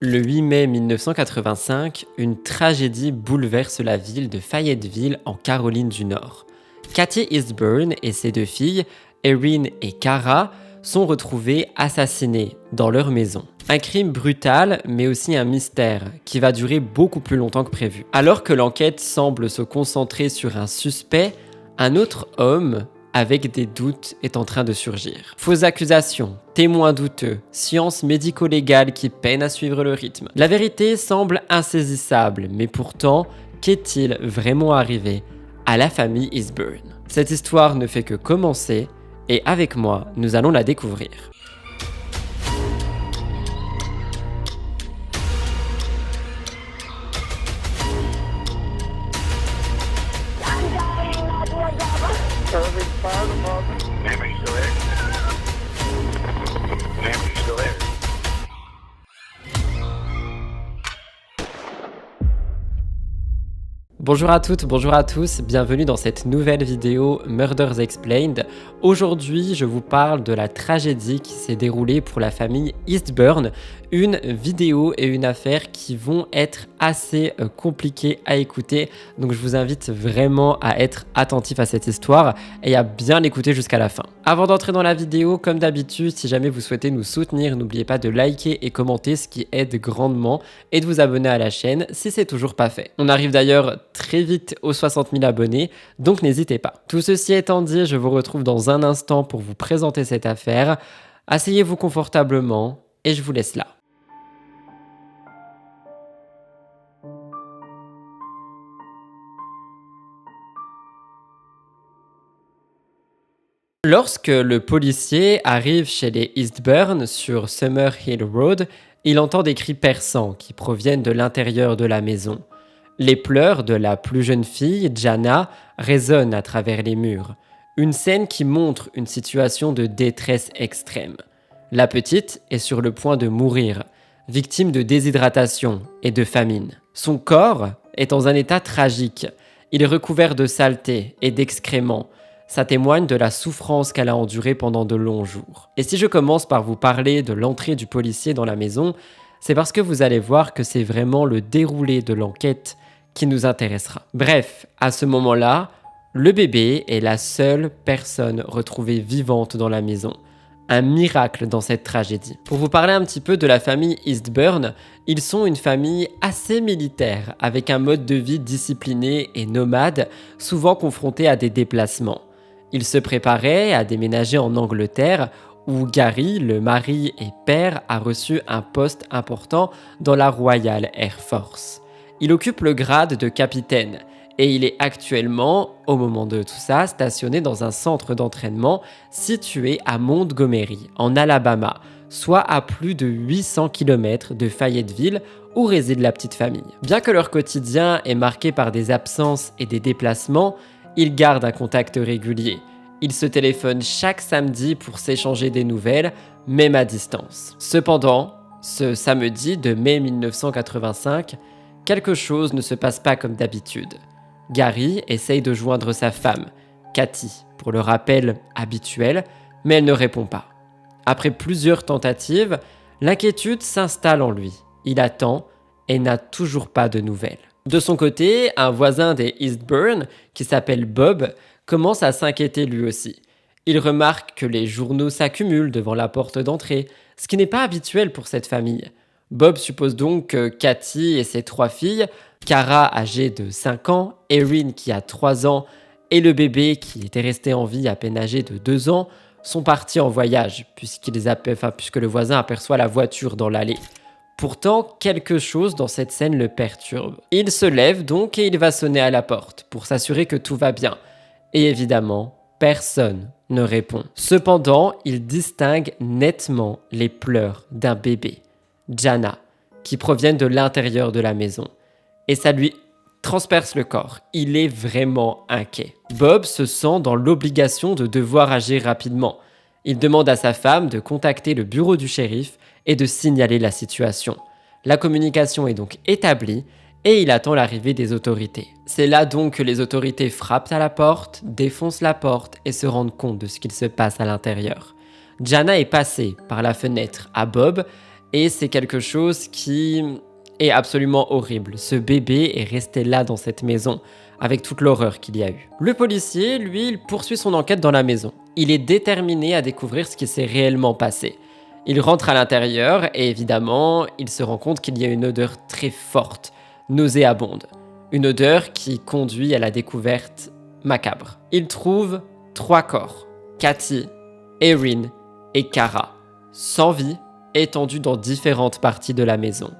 Le 8 mai 1985, une tragédie bouleverse la ville de Fayetteville en Caroline du Nord. Kathy Eastburn et ses deux filles, Erin et Cara, sont retrouvées assassinées dans leur maison. Un crime brutal, mais aussi un mystère qui va durer beaucoup plus longtemps que prévu. Alors que l'enquête semble se concentrer sur un suspect, un autre homme avec des doutes est en train de surgir. Fausses accusations, témoins douteux, sciences médico-légales qui peinent à suivre le rythme. La vérité semble insaisissable, mais pourtant, qu'est-il vraiment arrivé à la famille Eastburn? Cette histoire ne fait que commencer, et avec moi, nous allons la découvrir. Name still there? Name still there? Bonjour à toutes, bonjour à tous, bienvenue dans cette nouvelle vidéo Murders Explained. Aujourd'hui, je vous parle de la tragédie qui s'est déroulée pour la famille Eastburn, une vidéo et une affaire qui vont être assez compliquées à écouter, donc je vous invite vraiment à être attentif à cette histoire et à bien l'écouter jusqu'à la fin. Avant d'entrer dans la vidéo, comme d'habitude, si jamais vous souhaitez nous soutenir, n'oubliez pas de liker et commenter, ce qui aide grandement, et de vous abonner à la chaîne si c'est toujours pas fait. On arrive d'ailleurs très vite aux 60 000 abonnés, donc n'hésitez pas. Tout ceci étant dit, je vous retrouve dans un instant pour vous présenter cette affaire. Asseyez-vous confortablement et je vous laisse là. Lorsque le policier arrive chez les Eastburn sur Summer Hill Road, il entend des cris perçants qui proviennent de l'intérieur de la maison. Les pleurs de la plus jeune fille, Jana, résonnent à travers les murs. Une scène qui montre une situation de détresse extrême. La petite est sur le point de mourir, victime de déshydratation et de famine. Son corps est dans un état tragique. Il est recouvert de saleté et d'excréments. Ça témoigne de la souffrance qu'elle a endurée pendant de longs jours. Et si je commence par vous parler de l'entrée du policier dans la maison, c'est parce que vous allez voir que c'est vraiment le déroulé de l'enquête qui nous intéressera. Bref, à ce moment-là, le bébé est la seule personne retrouvée vivante dans la maison. Un miracle dans cette tragédie. Pour vous parler un petit peu de la famille Eastburn, ils sont une famille assez militaire, avec un mode de vie discipliné et nomade, souvent confronté à des déplacements. Ils se préparaient à déménager en Angleterre, où Gary, le mari et père, a reçu un poste important dans la Royal Air Force. Il occupe le grade de capitaine et il est actuellement, au moment de tout ça, stationné dans un centre d'entraînement situé à Montgomery, en Alabama, soit à plus de 800 km de Fayetteville, où réside la petite famille. Bien que leur quotidien est marqué par des absences et des déplacements, ils gardent un contact régulier. Ils se téléphonent chaque samedi pour s'échanger des nouvelles, même à distance. Cependant, ce samedi de mai 1985, quelque chose ne se passe pas comme d'habitude. Gary essaye de joindre sa femme, Kathy, pour le rappel habituel, mais elle ne répond pas. Après plusieurs tentatives, l'inquiétude s'installe en lui. Il attend et n'a toujours pas de nouvelles. De son côté, un voisin des Eastburn, qui s'appelle Bob, commence à s'inquiéter lui aussi. Il remarque que les journaux s'accumulent devant la porte d'entrée, ce qui n'est pas habituel pour cette famille. Bob suppose donc que Kathy et ses trois filles, Cara âgée de 5 ans, Erin qui a 3 ans et le bébé qui était resté en vie à peine âgé de 2 ans, sont partis en voyage puisque le voisin aperçoit la voiture dans l'allée. Pourtant, quelque chose dans cette scène le perturbe. Il se lève donc et il va sonner à la porte pour s'assurer que tout va bien. Et évidemment, personne ne répond. Cependant, il distingue nettement les pleurs d'un bébé, Jana, qui proviennent de l'intérieur de la maison. Et ça lui transperce le corps. Il est vraiment inquiet. Bob se sent dans l'obligation de devoir agir rapidement. Il demande à sa femme de contacter le bureau du shérif et de signaler la situation. La communication est donc établie et il attend l'arrivée des autorités. C'est là donc que les autorités frappent à la porte, défoncent la porte et se rendent compte de ce qu'il se passe à l'intérieur. Jana est passée par la fenêtre à Bob Et c'est quelque chose qui est absolument horrible. Ce bébé est resté là dans cette maison, avec toute l'horreur qu'il y a eu. Le policier, lui, il poursuit son enquête dans la maison. Il est déterminé à découvrir ce qui s'est réellement passé. Il rentre à l'intérieur et évidemment, il se rend compte qu'il y a une odeur très forte, nauséabonde. Une odeur qui conduit à la découverte macabre. Il trouve 3 corps, Kathy, Erin et Kara, sans vie, étendus dans différentes parties de la maison.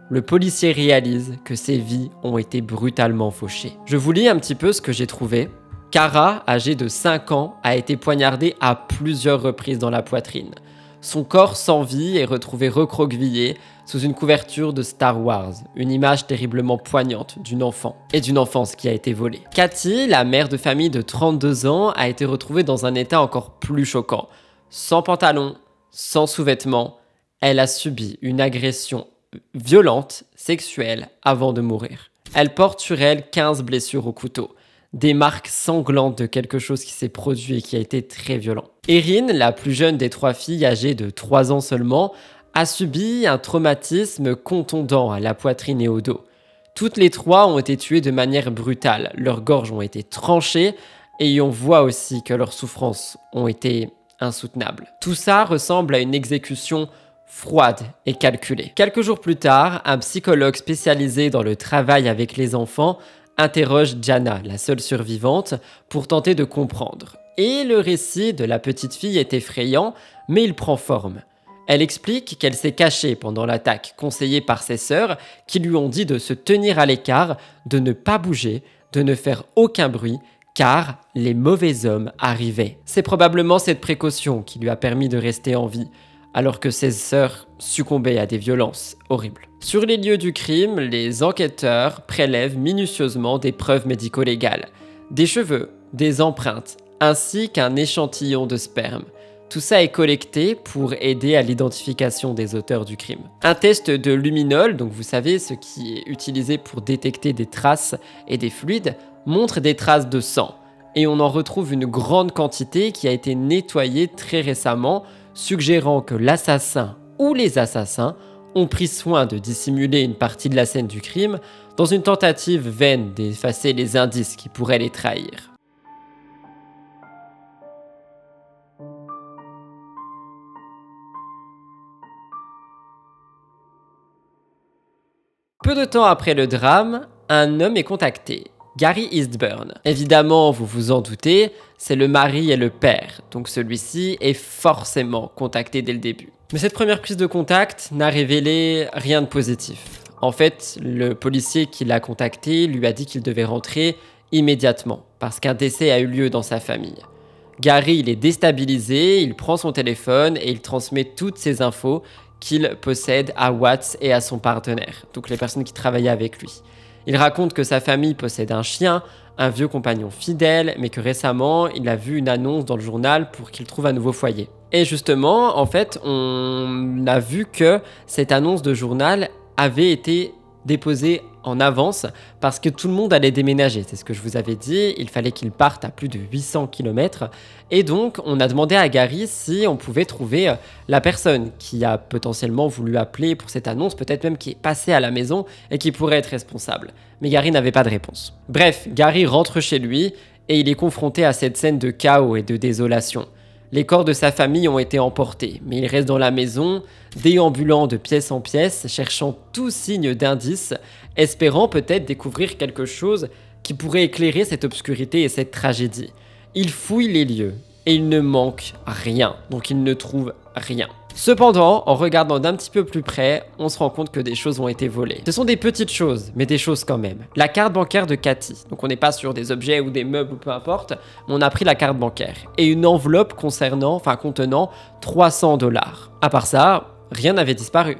Le policier réalise que ces vies ont été brutalement fauchées. Je vous lis un petit peu ce que j'ai trouvé. Kara, âgée de 5 ans, a été poignardée à plusieurs reprises dans la poitrine. Son corps sans vie est retrouvé recroquevillé sous une couverture de Star Wars, une image terriblement poignante d'une enfant et d'une enfance qui a été volée. Kathy, la mère de famille de 32 ans, a été retrouvée dans un état encore plus choquant. Sans pantalon, sans sous-vêtements, elle a subi une agression violente, sexuelle, avant de mourir. Elle porte sur elle 15 blessures au couteau, des marques sanglantes de quelque chose qui s'est produit et qui a été très violent. Erin, la plus jeune des 3 filles, âgée de 3 ans seulement, a subi un traumatisme contondant à la poitrine et au dos. Toutes les 3 ont été tuées de manière brutale, leurs gorges ont été tranchées et on voit aussi que leurs souffrances ont été insoutenables. Tout ça ressemble à une exécution froide et calculée. Quelques jours plus tard, un psychologue spécialisé dans le travail avec les enfants interroge Jana, la seule survivante, pour tenter de comprendre. Et le récit de la petite fille est effrayant, mais il prend forme. Elle explique qu'elle s'est cachée pendant l'attaque, conseillée par ses sœurs, qui lui ont dit de se tenir à l'écart, de ne pas bouger, de ne faire aucun bruit, car les mauvais hommes arrivaient. C'est probablement cette précaution qui lui a permis de rester en vie, alors que ses sœurs succombaient à des violences horribles. Sur les lieux du crime, les enquêteurs prélèvent minutieusement des preuves médico-légales, des cheveux, des empreintes, ainsi qu'un échantillon de sperme. Tout ça est collecté pour aider à l'identification des auteurs du crime. Un test de luminol, donc vous savez ce qui est utilisé pour détecter des traces et des fluides, montre des traces de sang. Et on en retrouve une grande quantité qui a été nettoyée très récemment, suggérant que l'assassin ou les assassins ont pris soin de dissimuler une partie de la scène du crime dans une tentative vaine d'effacer les indices qui pourraient les trahir. Peu de temps après le drame, un homme est contacté, Gary Eastburn. Évidemment, vous vous en doutez, c'est le mari et le père, donc celui-ci est forcément contacté dès le début. Mais cette première prise de contact n'a révélé rien de positif. En fait, le policier qui l'a contacté lui a dit qu'il devait rentrer immédiatement, parce qu'un décès a eu lieu dans sa famille. Gary, il est déstabilisé, il prend son téléphone et il transmet toutes ces infos qu'il possède à Watts et à son partenaire, donc les personnes qui travaillaient avec lui. Il raconte que sa famille possède un chien, un vieux compagnon fidèle, mais que récemment, il a vu une annonce dans le journal pour qu'il trouve un nouveau foyer. Et justement, en fait, on a vu que cette annonce de journal avait été déposée en avance parce que tout le monde allait déménager. C'est ce que je vous avais dit, il fallait qu'il parte à plus de 800 km. Et donc, on a demandé à Gary si on pouvait trouver la personne qui a potentiellement voulu appeler pour cette annonce, peut-être même qui est passée à la maison et qui pourrait être responsable. Mais Gary n'avait pas de réponse. Bref, Gary rentre chez lui et il est confronté à cette scène de chaos et de désolation. Les corps de sa famille ont été emportés, mais il reste dans la maison, déambulant de pièce en pièce, cherchant tout signe d'indice, espérant peut-être découvrir quelque chose qui pourrait éclairer cette obscurité et cette tragédie. Il fouille les lieux et il ne manque rien, donc il ne trouve rien. Cependant, en regardant d'un petit peu plus près, on se rend compte que des choses ont été volées. Ce sont des petites choses, mais des choses quand même. La carte bancaire de Kathy, donc on n'est pas sur des objets ou des meubles ou peu importe, mais on a pris la carte bancaire et une enveloppe contenant $300. À part ça, rien n'avait disparu.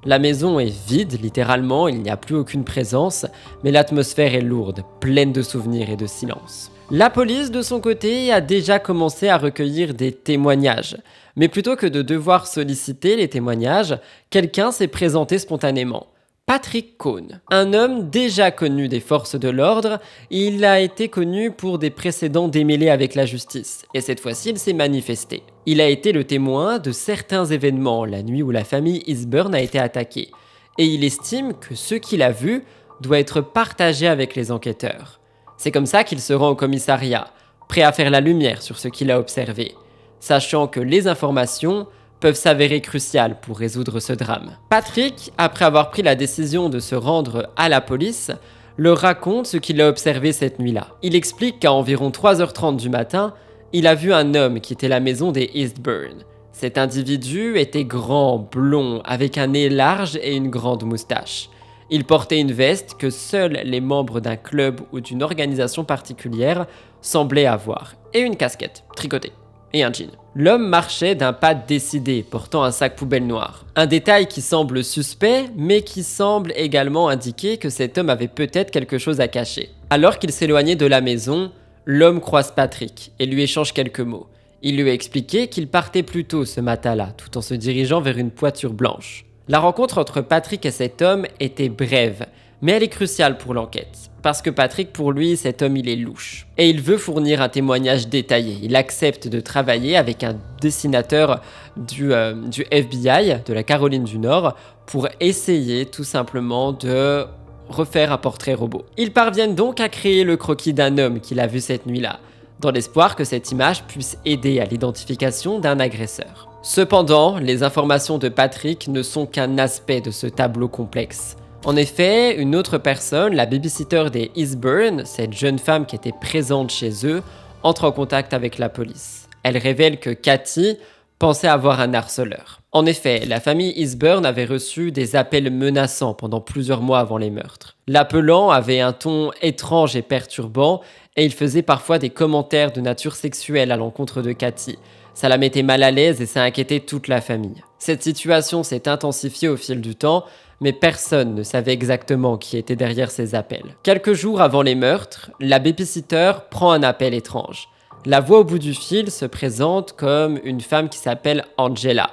La maison est vide, littéralement, il n'y a plus aucune présence, mais l'atmosphère est lourde, pleine de souvenirs et de silence. La police, de son côté, a déjà commencé à recueillir des témoignages. Mais plutôt que de devoir solliciter les témoignages, quelqu'un s'est présenté spontanément. Patrick Cohn, un homme déjà connu des forces de l'ordre, il a été connu pour des précédents démêlés avec la justice, et cette fois-ci il s'est manifesté. Il a été le témoin de certains événements, la nuit où la famille Eastburn a été attaquée, et il estime que ce qu'il a vu doit être partagé avec les enquêteurs. C'est comme ça qu'il se rend au commissariat, prêt à faire la lumière sur ce qu'il a observé, sachant que les informations peuvent s'avérer cruciales pour résoudre ce drame. Patrick, après avoir pris la décision de se rendre à la police, leur raconte ce qu'il a observé cette nuit-là. Il explique qu'à environ 3h30 du matin, il a vu un homme quitter la maison des Eastburn. Cet individu était grand, blond, avec un nez large et une grande moustache. Il portait une veste que seuls les membres d'un club ou d'une organisation particulière semblaient avoir, et une casquette tricotée, et un jean. L'homme marchait d'un pas décidé, portant un sac poubelle noir. Un détail qui semble suspect, mais qui semble également indiquer que cet homme avait peut-être quelque chose à cacher. Alors qu'il s'éloignait de la maison, l'homme croise Patrick et lui échange quelques mots. Il lui a expliqué qu'il partait plus tôt ce matin-là, tout en se dirigeant vers une voiture blanche. La rencontre entre Patrick et cet homme était brève, mais elle est cruciale pour l'enquête. Parce que Patrick, pour lui, cet homme, il est louche. Et il veut fournir un témoignage détaillé. Il accepte de travailler avec un dessinateur du FBI, de la Caroline du Nord, pour essayer tout simplement de refaire un portrait robot. Ils parviennent donc à créer le croquis d'un homme qu'il a vu cette nuit-là, dans l'espoir que cette image puisse aider à l'identification d'un agresseur. Cependant, les informations de Patrick ne sont qu'un aspect de ce tableau complexe. En effet, une autre personne, la babysitter des Eastburn, cette jeune femme qui était présente chez eux, entre en contact avec la police. Elle révèle que Cathy pensait avoir un harceleur. En effet, la famille Eastburn avait reçu des appels menaçants pendant plusieurs mois avant les meurtres. L'appelant avait un ton étrange et perturbant, et il faisait parfois des commentaires de nature sexuelle à l'encontre de Cathy. Ça la mettait mal à l'aise et ça inquiétait toute la famille. Cette situation s'est intensifiée au fil du temps, mais personne ne savait exactement qui était derrière ces appels. Quelques jours avant les meurtres, la babysitter prend un appel étrange. La voix au bout du fil se présente comme une femme qui s'appelle Angela.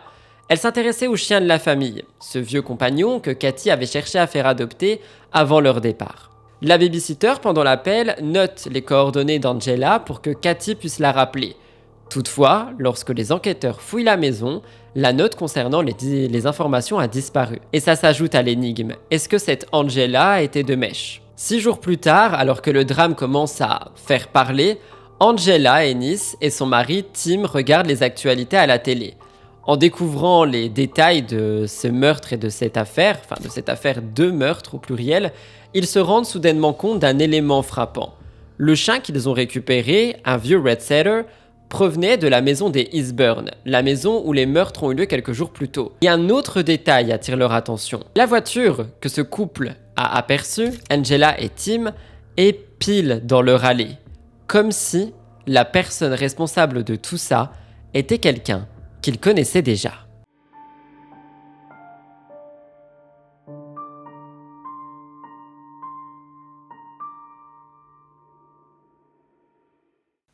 Elle s'intéressait au chien de la famille, ce vieux compagnon que Cathy avait cherché à faire adopter avant leur départ. La babysitter, pendant l'appel, note les coordonnées d'Angela pour que Cathy puisse la rappeler. Toutefois, lorsque les enquêteurs fouillent la maison, la note concernant les informations a disparu. Et ça s'ajoute à l'énigme. Est-ce que cette Angela était de mèche ? 6 jours plus tard, alors que le drame commence à faire parler, Angela Ennis et son mari Tim regardent les actualités à la télé. En découvrant les détails de ce meurtre et de cette affaire de meurtre au pluriel, ils se rendent soudainement compte d'un élément frappant. Le chien qu'ils ont récupéré, un vieux Red Setter, provenait de la maison des Eastburn, la maison où les meurtres ont eu lieu quelques jours plus tôt. Et un autre détail attire leur attention. La voiture que ce couple a aperçue, Angela et Tim, est pile dans leur allée. Comme si la personne responsable de tout ça était quelqu'un qu'ils connaissaient déjà.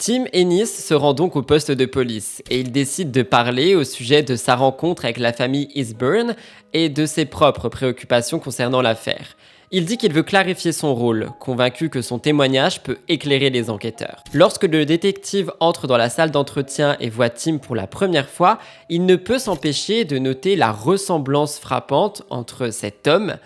Tim Ennis se rend donc au poste de police et il décide de parler au sujet de sa rencontre avec la famille Eastburn et de ses propres préoccupations concernant l'affaire. Il dit qu'il veut clarifier son rôle, convaincu que son témoignage peut éclairer les enquêteurs. Lorsque le détective entre dans la salle d'entretien et voit Tim pour la première fois, il ne peut s'empêcher de noter la ressemblance frappante entre cet homme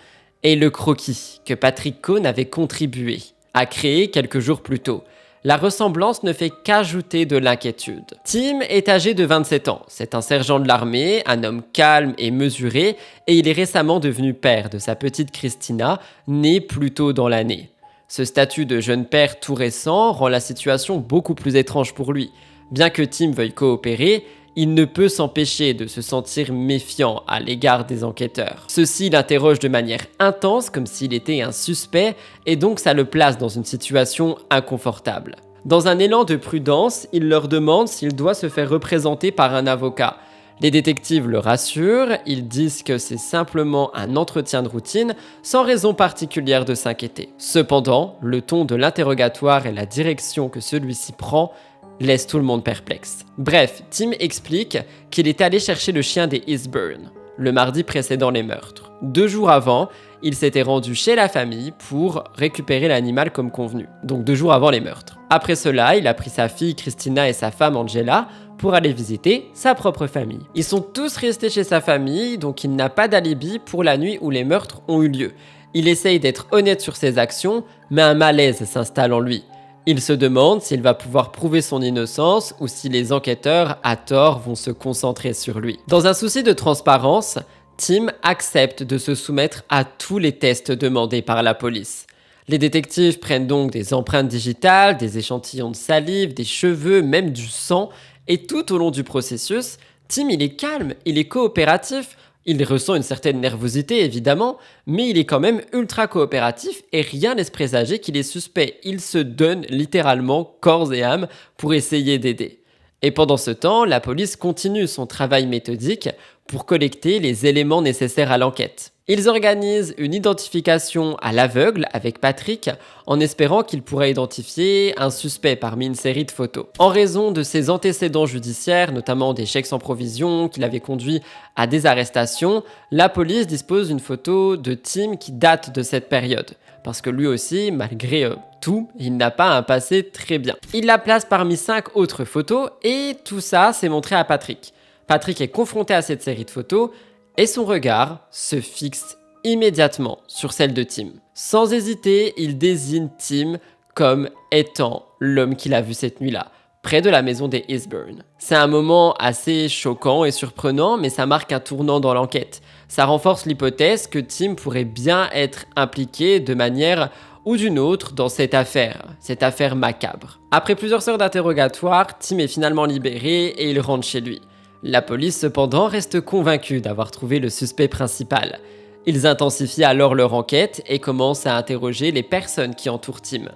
et le croquis que Patrick Cohn avait contribué à créer quelques jours plus tôt. La ressemblance ne fait qu'ajouter de l'inquiétude. Tim est âgé de 27 ans. C'est un sergent de l'armée, un homme calme et mesuré, et il est récemment devenu père de sa petite Christina, née plus tôt dans l'année. Ce statut de jeune père tout récent rend la situation beaucoup plus étrange pour lui. Bien que Tim veuille coopérer, il ne peut s'empêcher de se sentir méfiant à l'égard des enquêteurs. Ceux-ci l'interrogent de manière intense, comme s'il était un suspect, et donc ça le place dans une situation inconfortable. Dans un élan de prudence, il leur demande s'il doit se faire représenter par un avocat. Les détectives le rassurent, ils disent que c'est simplement un entretien de routine, sans raison particulière de s'inquiéter. Cependant, le ton de l'interrogatoire et la direction que celui-ci prend laisse tout le monde perplexe. Bref, Tim explique qu'il est allé chercher le chien des Eastburn le mardi précédent les meurtres. 2 jours avant, il s'était rendu chez la famille pour récupérer l'animal comme convenu, donc 2 jours avant les meurtres. Après cela, il a pris sa fille Christina et sa femme Angela pour aller visiter sa propre famille. Ils sont tous restés chez sa famille, donc il n'a pas d'alibi pour la nuit où les meurtres ont eu lieu. Il essaye d'être honnête sur ses actions, mais un malaise s'installe en lui. Il se demande s'il va pouvoir prouver son innocence ou si les enquêteurs, à tort, vont se concentrer sur lui. Dans un souci de transparence, Tim accepte de se soumettre à tous les tests demandés par la police. Les détectives prennent donc des empreintes digitales, des échantillons de salive, des cheveux, même du sang, et tout au long du processus, Tim il est calme, il est coopératif. Il ressent une certaine nervosité évidemment, mais il est quand même ultra coopératif et rien laisse présager qu'il est suspect. Il se donne littéralement corps et âme pour essayer d'aider. Et pendant ce temps, la police continue son travail méthodique pour collecter les éléments nécessaires à l'enquête. Ils organisent une identification à l'aveugle avec Patrick en espérant qu'il pourrait identifier un suspect parmi une série de photos. En raison de ses antécédents judiciaires, notamment des chèques sans provision qui l'avaient conduit à des arrestations, la police dispose d'une photo de Tim qui date de cette période. Parce que lui aussi, malgré tout, il n'a pas un passé très bien. Il la place parmi 5 autres photos et tout ça s'est montré à Patrick. Patrick est confronté à cette série de photos et son regard se fixe immédiatement sur celle de Tim. Sans hésiter, il désigne Tim comme étant l'homme qu'il a vu cette nuit-là, près de la maison des Eastburn. C'est un moment assez choquant et surprenant, mais ça marque un tournant dans l'enquête. Ça renforce l'hypothèse que Tim pourrait bien être impliqué de manière ou d'une autre dans cette affaire macabre. Après plusieurs heures d'interrogatoire, Tim est finalement libéré et il rentre chez lui. La police cependant reste convaincue d'avoir trouvé le suspect principal. Ils intensifient alors leur enquête et commencent à interroger les personnes qui entourent Tim,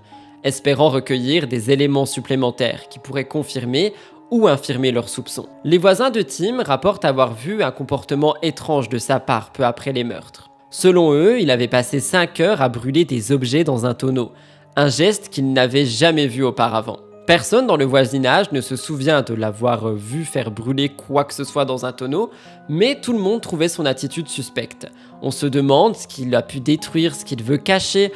espérant recueillir des éléments supplémentaires qui pourraient confirmer ou infirmer leurs soupçons. Les voisins de Tim rapportent avoir vu un comportement étrange de sa part peu après les meurtres. Selon eux, il avait passé 5 heures à brûler des objets dans un tonneau, un geste qu'ils n'avaient jamais vu auparavant. Personne dans le voisinage ne se souvient de l'avoir vu faire brûler quoi que ce soit dans un tonneau, mais tout le monde trouvait son attitude suspecte. On se demande ce qu'il a pu détruire, ce qu'il veut cacher.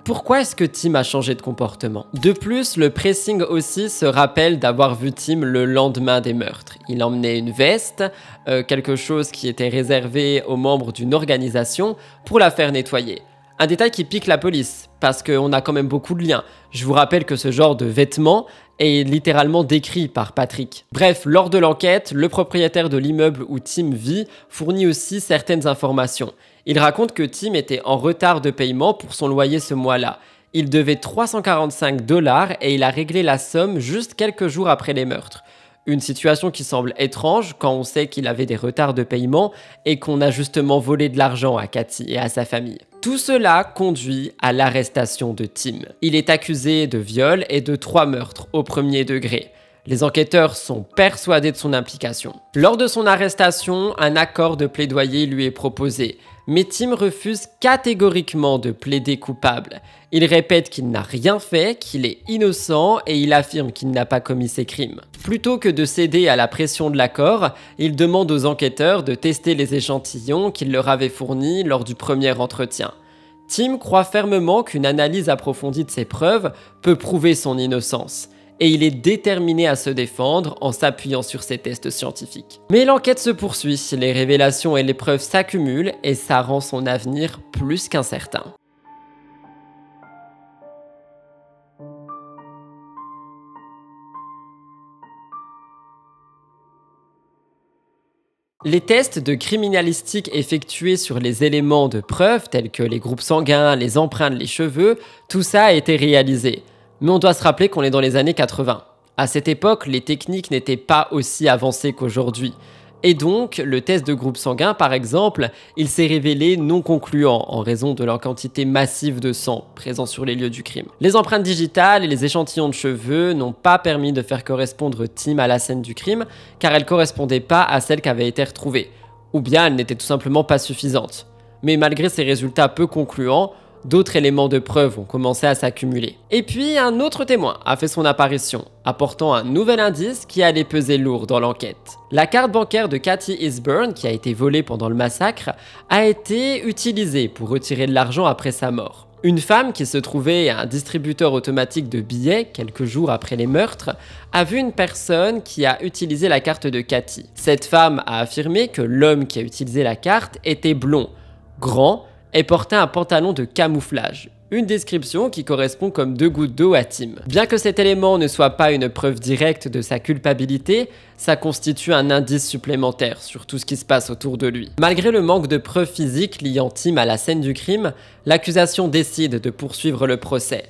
Pourquoi est-ce que Tim a changé de comportement? De plus, le pressing aussi se rappelle d'avoir vu Tim le lendemain des meurtres. Il emmenait une veste, quelque chose qui était réservé aux membres d'une organisation pour la faire nettoyer. Un détail qui pique la police, parce qu'on a quand même beaucoup de liens. Je vous rappelle que ce genre de vêtements est littéralement décrit par Patrick. Bref, lors de l'enquête, le propriétaire de l'immeuble où Tim vit fournit aussi certaines informations. Il raconte que Tim était en retard de paiement pour son loyer ce mois-là. Il devait 345 $ et il a réglé la somme juste quelques jours après les meurtres. Une situation qui semble étrange quand on sait qu'il avait des retards de paiement et qu'on a justement volé de l'argent à Cathy et à sa famille. Tout cela conduit à l'arrestation de Tim. Il est accusé de viol et de 3 meurtres au premier degré. Les enquêteurs sont persuadés de son implication. Lors de son arrestation, un accord de plaidoyer lui est proposé, mais Tim refuse catégoriquement de plaider coupable. Il répète qu'il n'a rien fait, qu'il est innocent et il affirme qu'il n'a pas commis ces crimes. Plutôt que de céder à la pression de l'accord, il demande aux enquêteurs de tester les échantillons qu'il leur avait fournis lors du premier entretien. Tim croit fermement qu'une analyse approfondie de ses preuves peut prouver son innocence. Et il est déterminé à se défendre en s'appuyant sur ses tests scientifiques. Mais l'enquête se poursuit, les révélations et les preuves s'accumulent et ça rend son avenir plus qu'incertain. Les tests de criminalistique effectués sur les éléments de preuve tels que les groupes sanguins, les empreintes, les cheveux, tout ça a été réalisé. Mais on doit se rappeler qu'on est dans les années 80. À cette époque, les techniques n'étaient pas aussi avancées qu'aujourd'hui. Et donc, le test de groupe sanguin, par exemple, il s'est révélé non concluant en raison de la quantité massive de sang présent sur les lieux du crime. Les empreintes digitales et les échantillons de cheveux n'ont pas permis de faire correspondre Tim à la scène du crime, car elle ne correspondait pas à celle qui avait été retrouvée. Ou bien elle n'était tout simplement pas suffisante. Mais malgré ces résultats peu concluants, d'autres éléments de preuve ont commencé à s'accumuler. Et puis un autre témoin a fait son apparition, apportant un nouvel indice qui allait peser lourd dans l'enquête. La carte bancaire de Kathy Eastburn, qui a été volée pendant le massacre, a été utilisée pour retirer de l'argent après sa mort. Une femme qui se trouvait à un distributeur automatique de billets quelques jours après les meurtres a vu une personne qui a utilisé la carte de Kathy. Cette femme a affirmé que l'homme qui a utilisé la carte était blond, grand et portait un pantalon de camouflage. Une description qui correspond comme 2 gouttes d'eau à Tim. Bien que cet élément ne soit pas une preuve directe de sa culpabilité, ça constitue un indice supplémentaire sur tout ce qui se passe autour de lui. Malgré le manque de preuves physiques liant Tim à la scène du crime, l'accusation décide de poursuivre le procès.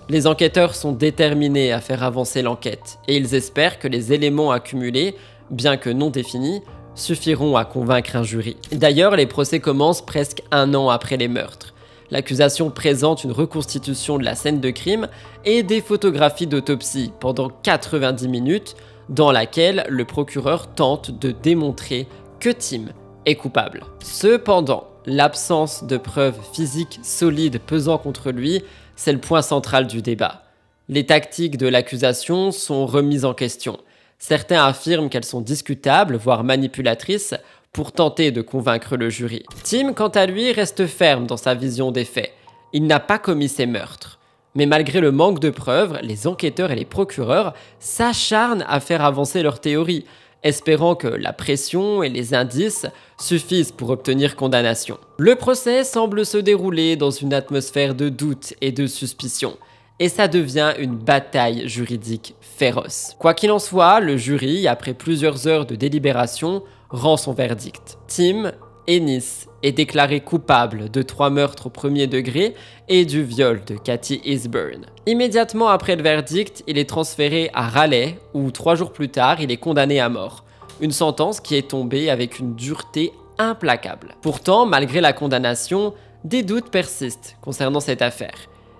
Les enquêteurs sont déterminés à faire avancer l'enquête et ils espèrent que les éléments accumulés, bien que non définis, suffiront à convaincre un jury. D'ailleurs, les procès commencent presque 1 an après les meurtres. L'accusation présente une reconstitution de la scène de crime et des photographies d'autopsie pendant 90 minutes dans laquelle le procureur tente de démontrer que Tim est coupable. Cependant, l'absence de preuves physiques solides pesant contre lui, c'est le point central du débat. Les tactiques de l'accusation sont remises en question. Certains affirment qu'elles sont discutables, voire manipulatrices, pour tenter de convaincre le jury. Tim, quant à lui, reste ferme dans sa vision des faits. Il n'a pas commis ces meurtres. Mais malgré le manque de preuves, les enquêteurs et les procureurs s'acharnent à faire avancer leur théorie, espérant que la pression et les indices suffisent pour obtenir condamnation. Le procès semble se dérouler dans une atmosphère de doute et de suspicion. Et ça devient une bataille juridique féroce. Quoi qu'il en soit, le jury, après plusieurs heures de délibération, rend son verdict. Tim Ennis est déclaré coupable de 3 meurtres au premier degré et du viol de Kathy Eastburn. Immédiatement après le verdict, il est transféré à Raleigh où 3 jours plus tard, il est condamné à mort. Une sentence qui est tombée avec une dureté implacable. Pourtant, malgré la condamnation, des doutes persistent concernant cette affaire.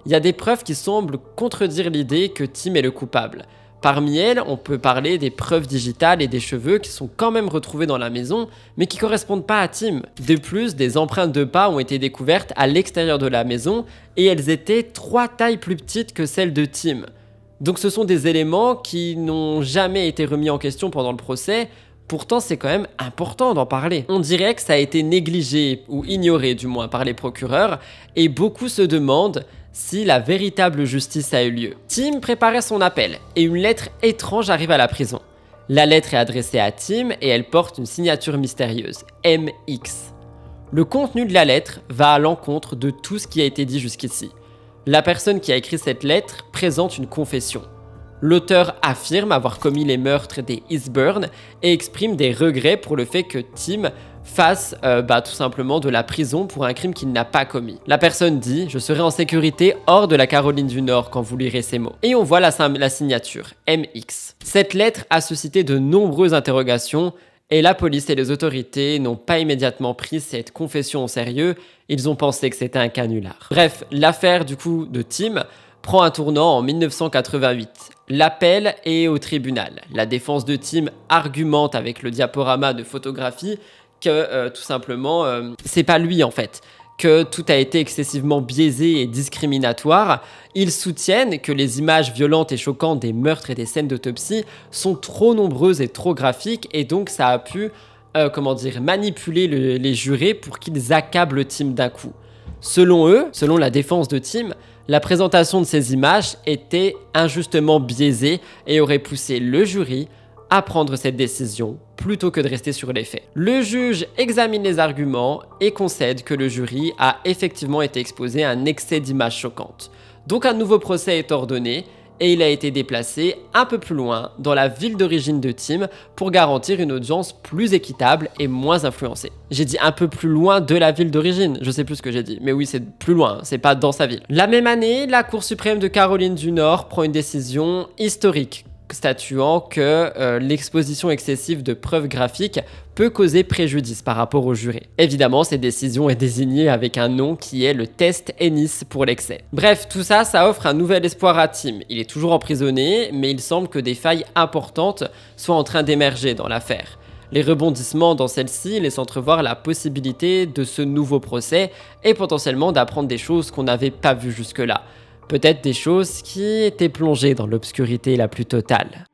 Il y a des preuves qui semblent contredire l'idée que Tim est le coupable. Parmi elles, on peut parler des preuves digitales et des cheveux qui sont quand même retrouvés dans la maison, mais qui correspondent pas à Tim. De plus, des empreintes de pas ont été découvertes à l'extérieur de la maison et elles étaient 3 tailles plus petites que celles de Tim. Donc ce sont des éléments qui n'ont jamais été remis en question pendant le procès. Pourtant, c'est quand même important d'en parler. On dirait que ça a été négligé, ou ignoré du moins, par les procureurs, et beaucoup se demandent si la véritable justice a eu lieu. Tim préparait son appel, et une lettre étrange arrive à la prison. La lettre est adressée à Tim, et elle porte une signature mystérieuse, MX. Le contenu de la lettre va à l'encontre de tout ce qui a été dit jusqu'ici. La personne qui a écrit cette lettre présente une confession. L'auteur affirme avoir commis les meurtres des Eastburn et exprime des regrets pour le fait que Tim fasse tout simplement de la prison pour un crime qu'il n'a pas commis. La personne dit « Je serai en sécurité hors de la Caroline du Nord quand vous lirez ces mots ». Et on voit la signature, MX. Cette lettre a suscité de nombreuses interrogations et la police et les autorités n'ont pas immédiatement pris cette confession au sérieux, ils ont pensé que c'était un canular. Bref, l'affaire du coup de Tim prend un tournant en 1988. L'appel est au tribunal. La défense de Tim argumente avec le diaporama de photographie que tout simplement, c'est pas lui en fait, que tout a été excessivement biaisé et discriminatoire. Ils soutiennent que les images violentes et choquantes des meurtres et des scènes d'autopsie sont trop nombreuses et trop graphiques et donc ça a pu manipuler les jurés pour qu'ils accablent Tim d'un coup. Selon eux, selon la défense de Tim, la présentation de ces images était injustement biaisée et aurait poussé le jury à prendre cette décision plutôt que de rester sur les faits. Le juge examine les arguments et concède que le jury a effectivement été exposé à un excès d'images choquantes. Donc un nouveau procès est ordonné et il a été déplacé un peu plus loin dans la ville d'origine de Tim pour garantir une audience plus équitable et moins influencée. J'ai dit un peu plus loin de la ville d'origine, je sais plus ce que j'ai dit, mais oui c'est plus loin, c'est pas dans sa ville. La même année, la Cour suprême de Caroline du Nord prend une décision historique statuant que l'exposition excessive de preuves graphiques peut causer préjudice par rapport au juré. Évidemment, cette décision est désignée avec un nom qui est le test Ennis pour l'excès. Bref, tout ça, ça offre un nouvel espoir à Tim. Il est toujours emprisonné, mais il semble que des failles importantes soient en train d'émerger dans l'affaire. Les rebondissements dans celle-ci laissent entrevoir la possibilité de ce nouveau procès et potentiellement d'apprendre des choses qu'on n'avait pas vues jusque-là. Peut-être des choses qui étaient plongées dans l'obscurité la plus totale.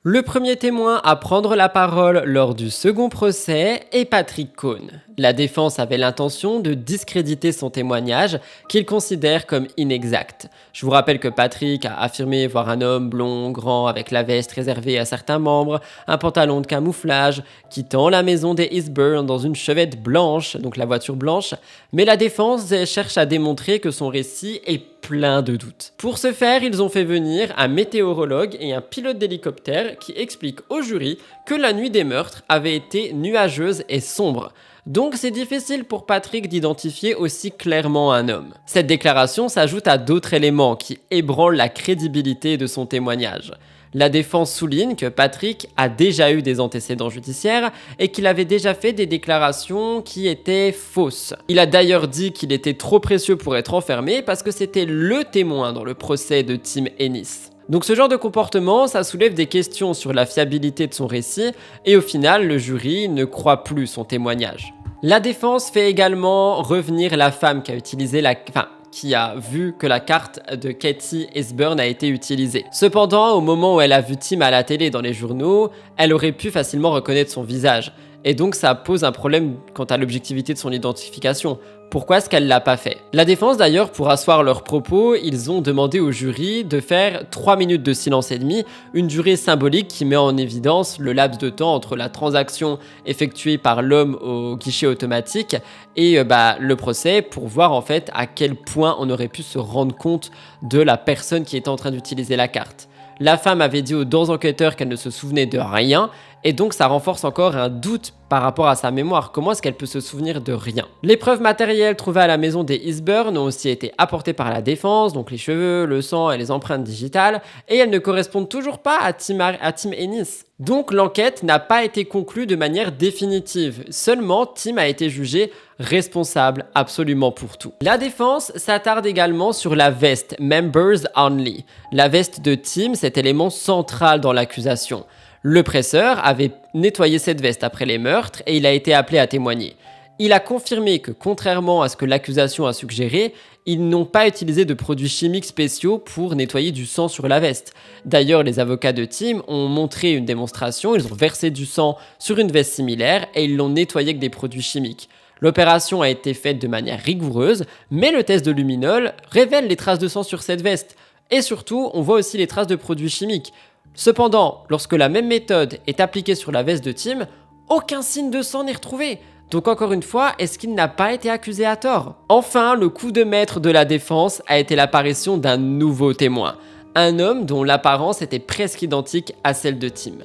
Le premier témoin à prendre la parole lors du second procès est Patrick Cohn. La défense avait l'intention de discréditer son témoignage qu'il considère comme inexact. Je vous rappelle que Patrick a affirmé voir un homme blond, grand, avec la veste réservée à certains membres, un pantalon de camouflage, quittant la maison des Eastbourne dans une chevette blanche, donc la voiture blanche, mais la défense cherche à démontrer que son récit est plein de doutes. Pour ce faire, ils ont fait venir un météorologue et un pilote d'hélicoptère qui expliquent au jury que la nuit des meurtres avait été nuageuse et sombre. Donc c'est difficile pour Patrick d'identifier aussi clairement un homme. Cette déclaration s'ajoute à d'autres éléments qui ébranlent la crédibilité de son témoignage. La défense souligne que Patrick a déjà eu des antécédents judiciaires et qu'il avait déjà fait des déclarations qui étaient fausses. Il a d'ailleurs dit qu'il était trop précieux pour être enfermé parce que c'était le témoin dans le procès de Tim Ennis. Donc ce genre de comportement, ça soulève des questions sur la fiabilité de son récit et au final, le jury ne croit plus son témoignage. La défense fait également revenir la femme qui a vu que la carte de Katie Eastbourne a été utilisée. Cependant, au moment où elle a vu Tim à la télé dans les journaux, elle aurait pu facilement reconnaître son visage. Et donc ça pose un problème quant à l'objectivité de son identification. Pourquoi est-ce qu'elle l'a pas fait? La défense d'ailleurs, pour asseoir leurs propos, ils ont demandé au jury de faire 3 minutes de silence et demi, une durée symbolique qui met en évidence le laps de temps entre la transaction effectuée par l'homme au guichet automatique et le procès, pour voir en fait à quel point on aurait pu se rendre compte de la personne qui était en train d'utiliser la carte. La femme avait dit aux 2 enquêteurs qu'elle ne se souvenait de rien, et donc ça renforce encore un doute par rapport à sa mémoire. Comment est-ce qu'elle peut se souvenir de rien? Les preuves matérielles trouvées à la maison des Eastbourne ont aussi été apportées par la défense, donc les cheveux, le sang et les empreintes digitales, et elles ne correspondent toujours pas à Tim Ennis. Donc l'enquête n'a pas été conclue de manière définitive, seulement Tim a été jugé responsable absolument pour tout. La défense s'attarde également sur la veste Members Only. La veste de Tim, cet élément central dans l'accusation. Le presseur avait nettoyé cette veste après les meurtres et il a été appelé à témoigner. Il a confirmé que, contrairement à ce que l'accusation a suggéré, ils n'ont pas utilisé de produits chimiques spéciaux pour nettoyer du sang sur la veste. D'ailleurs, les avocats de Tim ont montré une démonstration, ils ont versé du sang sur une veste similaire et ils l'ont nettoyé avec des produits chimiques. L'opération a été faite de manière rigoureuse, mais le test de luminol révèle les traces de sang sur cette veste. Et surtout, on voit aussi les traces de produits chimiques. Cependant, lorsque la même méthode est appliquée sur la veste de Tim, aucun signe de sang n'est retrouvé. Donc encore une fois, est-ce qu'il n'a pas été accusé à tort? Enfin, le coup de maître de la défense a été l'apparition d'un nouveau témoin. Un homme dont l'apparence était presque identique à celle de Tim.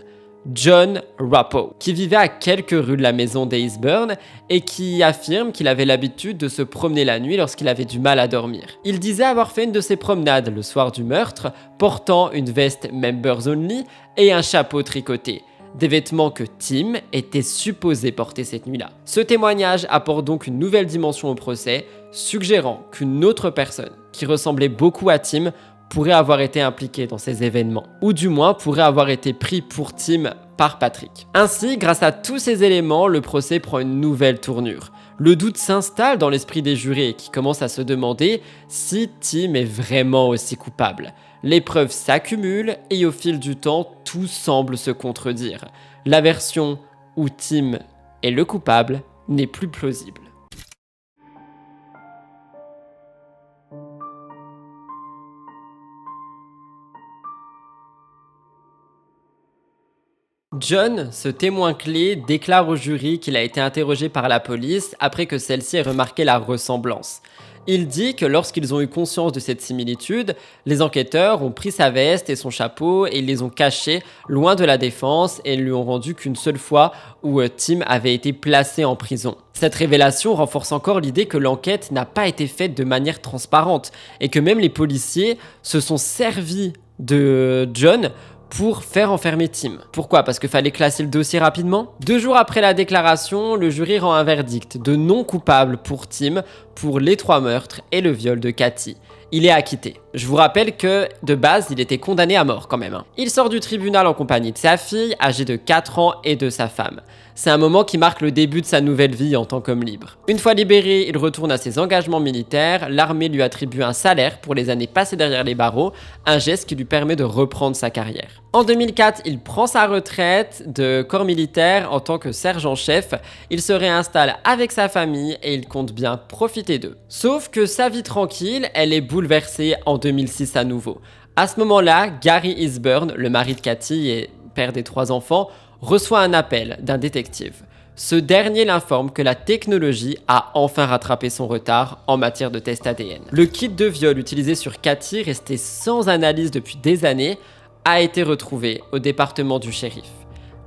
John Rappo, qui vivait à quelques rues de la maison des Eastbourne et qui affirme qu'il avait l'habitude de se promener la nuit lorsqu'il avait du mal à dormir. Il disait avoir fait une de ses promenades le soir du meurtre, portant une veste Members Only et un chapeau tricoté. Des vêtements que Tim était supposé porter cette nuit-là. Ce témoignage apporte donc une nouvelle dimension au procès, suggérant qu'une autre personne, qui ressemblait beaucoup à Tim, pourrait avoir été impliqué dans ces événements, ou du moins pourrait avoir été pris pour Tim par Patrick. Ainsi, grâce à tous ces éléments, le procès prend une nouvelle tournure. Le doute s'installe dans l'esprit des jurés qui commencent à se demander si Tim est vraiment aussi coupable. Les preuves s'accumulent et au fil du temps, tout semble se contredire. La version où Tim est le coupable n'est plus plausible. John, ce témoin clé, déclare au jury qu'il a été interrogé par la police après que celle-ci ait remarqué la ressemblance. Il dit que lorsqu'ils ont eu conscience de cette similitude, les enquêteurs ont pris sa veste et son chapeau et ils les ont cachés loin de la défense et ne lui ont rendu qu'une seule fois où Tim avait été placé en prison. Cette révélation renforce encore l'idée que l'enquête n'a pas été faite de manière transparente et que même les policiers se sont servis de John pour faire enfermer Tim. Pourquoi? Parce qu'il fallait classer le dossier rapidement? 2 jours après la déclaration, le jury rend un verdict de non coupable pour Tim pour les 3 meurtres et le viol de Cathy. Il est acquitté. Je vous rappelle que, de base, il était condamné à mort quand même. Il sort du tribunal en compagnie de sa fille, âgée de 4 ans, et de sa femme. C'est un moment qui marque le début de sa nouvelle vie en tant qu'homme libre. Une fois libéré, il retourne à ses engagements militaires. L'armée lui attribue un salaire pour les années passées derrière les barreaux, un geste qui lui permet de reprendre sa carrière. En 2004, il prend sa retraite de corps militaire en tant que sergent-chef. Il se réinstalle avec sa famille et il compte bien profiter d'eux. Sauf que sa vie tranquille, elle est bouleversée en 2006 à nouveau. À ce moment-là, Gary Eastburn, le mari de Cathy et père des 3 enfants, reçoit un appel d'un détective. Ce dernier l'informe que la technologie a enfin rattrapé son retard en matière de test ADN. Le kit de viol utilisé sur Cathy, resté sans analyse depuis des années, a été retrouvé au département du shérif.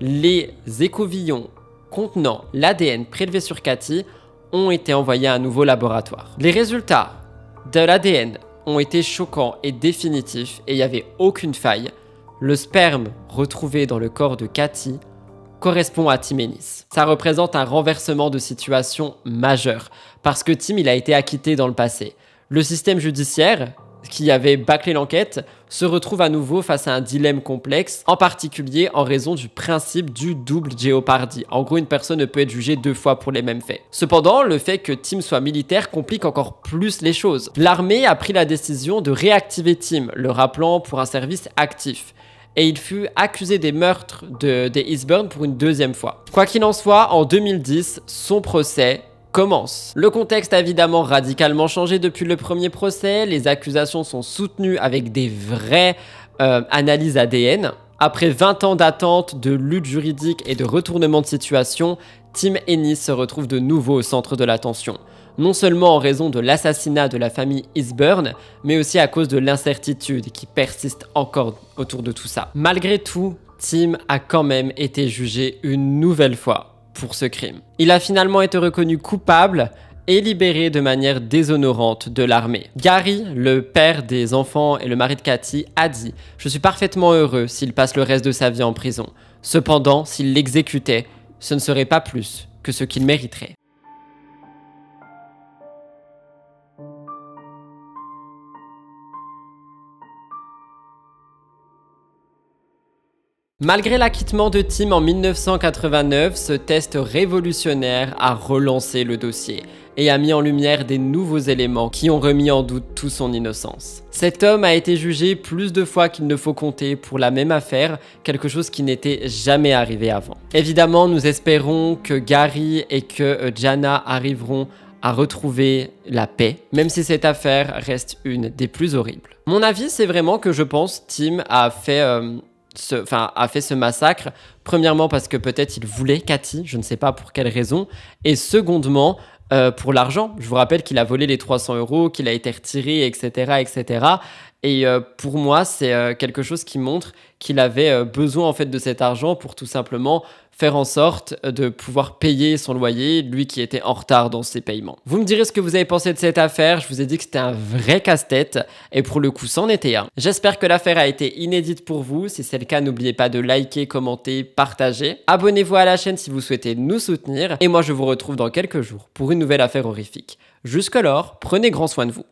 Les écouvillons contenant l'ADN prélevé sur Cathy ont été envoyés à un nouveau laboratoire. Les résultats de l'ADN ont été choquants et définitifs et il n'y avait aucune faille. Le sperme retrouvé dans le corps de Cathy correspond à Tim Ennis. Ça représente un renversement de situation majeur parce que Tim il a été acquitté dans le passé. Le système judiciaire qui avait bâclé l'enquête se retrouve à nouveau face à un dilemme complexe, en particulier en raison du principe du double jeopardy. En gros, une personne ne peut être jugée 2 fois pour les mêmes faits. Cependant, le fait que Tim soit militaire complique encore plus les choses. L'armée a pris la décision de réactiver Tim, le rappelant pour un service actif. Et il fut accusé des meurtres des Eastburn pour une 2e fois. Quoi qu'il en soit, en 2010, son procès commence. Le contexte a évidemment radicalement changé depuis le premier procès. Les accusations sont soutenues avec des vraies analyses ADN. Après 20 ans d'attente, de lutte juridique et de retournement de situation, Tim Ennis se retrouve de nouveau au centre de l'attention. Non seulement en raison de l'assassinat de la famille Eastburn, mais aussi à cause de l'incertitude qui persiste encore autour de tout ça. Malgré tout, Tim a quand même été jugé une nouvelle fois pour ce crime. Il a finalement été reconnu coupable et libéré de manière déshonorante de l'armée. Gary, le père des enfants et le mari de Cathy, a dit « Je suis parfaitement heureux s'il passe le reste de sa vie en prison. Cependant, s'il l'exécutait, ce ne serait pas plus que ce qu'il mériterait. » Malgré l'acquittement de Tim en 1989, ce test révolutionnaire a relancé le dossier et a mis en lumière des nouveaux éléments qui ont remis en doute toute son innocence. Cet homme a été jugé plus de fois qu'il ne faut compter pour la même affaire, quelque chose qui n'était jamais arrivé avant. Évidemment, nous espérons que Gary et que Jana arriveront à retrouver la paix, même si cette affaire reste une des plus horribles. Mon avis, c'est vraiment que je pense Tim a fait ce massacre, premièrement parce que peut-être il voulait Cathy, je ne sais pas pour quelle raison, et secondement pour l'argent. Je vous rappelle qu'il a volé les 300 €, qu'il a été retiré, etc. etc. Et pour moi, c'est quelque chose qui montre qu'il avait besoin en fait de cet argent pour tout simplement faire en sorte de pouvoir payer son loyer, lui qui était en retard dans ses paiements. Vous me direz ce que vous avez pensé de cette affaire. Je vous ai dit que c'était un vrai casse-tête et pour le coup, c'en était un. J'espère que l'affaire a été inédite pour vous. Si c'est le cas, n'oubliez pas de liker, commenter, partager. Abonnez-vous à la chaîne si vous souhaitez nous soutenir et moi je vous retrouve dans quelques jours pour une nouvelle affaire horrifique. Jusque-lors, prenez grand soin de vous.